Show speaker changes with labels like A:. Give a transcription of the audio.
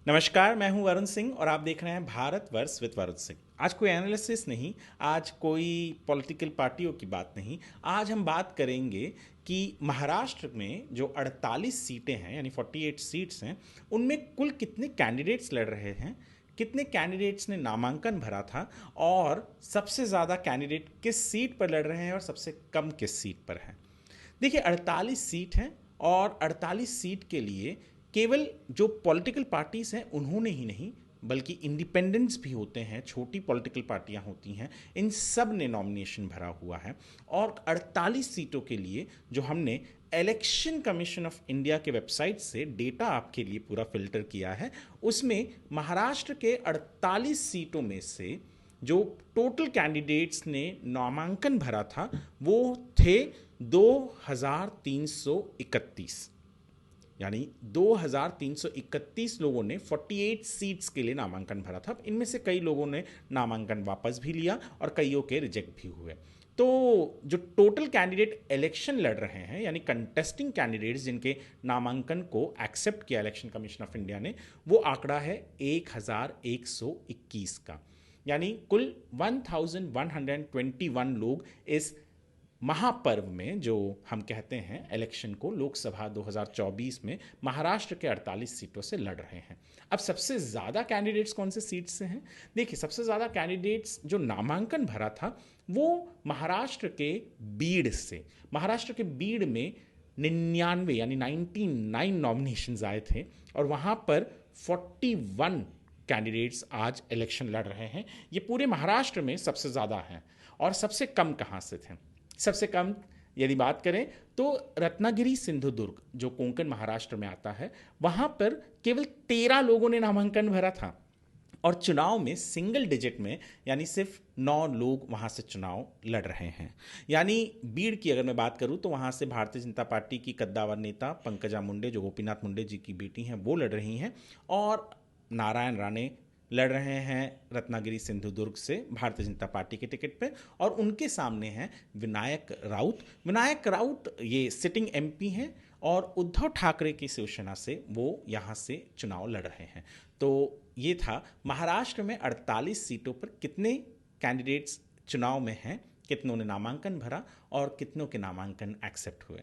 A: नमस्कार, मैं हूं वरुण सिंह और आप देख रहे हैं भारत वर्स विद वरुण सिंह। आज कोई एनालिसिस नहीं, आज कोई पॉलिटिकल पार्टियों की बात नहीं। आज हम बात करेंगे कि महाराष्ट्र में जो 48 सीटें हैं यानी 48 सीट्स हैं, उनमें कुल कितने कैंडिडेट्स लड़ रहे हैं, कितने कैंडिडेट्स ने नामांकन भरा था और सबसे ज़्यादा कैंडिडेट किस सीट पर लड़ रहे हैं और सबसे कम किस सीट पर हैं। देखिए 48 सीट हैं और 48 सीट के लिए केवल जो पॉलिटिकल पार्टीज़ हैं उन्होंने ही नहीं बल्कि इंडिपेंडेंट्स भी होते हैं, छोटी पॉलिटिकल पार्टियां होती हैं, इन सब ने नॉमिनेशन भरा हुआ है। और 48 सीटों के लिए जो हमने इलेक्शन कमीशन ऑफ इंडिया के वेबसाइट से डेटा आपके लिए पूरा फिल्टर किया है, उसमें महाराष्ट्र के 48 सीटों में से जो टोटल कैंडिडेट्स ने नामांकन भरा था वो थे 2331, यानी 2331 लोगों ने 48 सीट्स के लिए नामांकन भरा था। इनमें से कई लोगों ने नामांकन वापस भी लिया और कईयों के रिजेक्ट भी हुए। तो जो टोटल कैंडिडेट इलेक्शन लड़ रहे हैं यानी कंटेस्टिंग कैंडिडेट्स जिनके नामांकन को एक्सेप्ट किया इलेक्शन कमीशन ऑफ इंडिया ने, वो आंकड़ा है 1121 का, यानी कुल 1121 लोग इस महापर्व में, जो हम कहते हैं इलेक्शन को, लोकसभा 2024 में महाराष्ट्र के 48 सीटों से लड़ रहे हैं। अब सबसे ज़्यादा कैंडिडेट्स कौन से सीट से हैं? देखिए, सबसे ज़्यादा कैंडिडेट्स जो नामांकन भरा था वो महाराष्ट्र के बीड़ से। महाराष्ट्र के बीड़ में 99 यानी 99 नॉमिनेशंस आए थे और वहाँ पर 41 कैंडिडेट्स आज इलेक्शन लड़ रहे हैं। ये पूरे महाराष्ट्र में सबसे ज़्यादा हैं। और सबसे कम कहाँ से थे? सबसे कम यदि बात करें तो रत्नागिरी सिंधुदुर्ग, जो कोंकण महाराष्ट्र में आता है, वहाँ पर केवल 13 लोगों ने नामांकन भरा था और चुनाव में सिंगल डिजिट में यानी सिर्फ 9 लोग वहाँ से चुनाव लड़ रहे हैं। यानी बीड़ की अगर मैं बात करूँ तो वहाँ से भारतीय जनता पार्टी की कद्दावर नेता पंकजा मुंडे, जो गोपीनाथ मुंडे जी की बेटी हैं, वो लड़ रही हैं और नारायण राणे लड़ रहे हैं रत्नागिरी सिंधुदुर्ग से भारतीय जनता पार्टी के टिकट पे। और उनके सामने हैं विनायक राउत। विनायक राउत ये सिटिंग एमपी हैं और उद्धव ठाकरे की शिवसेना से वो यहाँ से चुनाव लड़ रहे हैं। तो ये था महाराष्ट्र में 48 सीटों पर कितने कैंडिडेट्स चुनाव में हैं, कितनों ने नामांकन भरा और कितनों के नामांकन एक्सेप्ट हुए।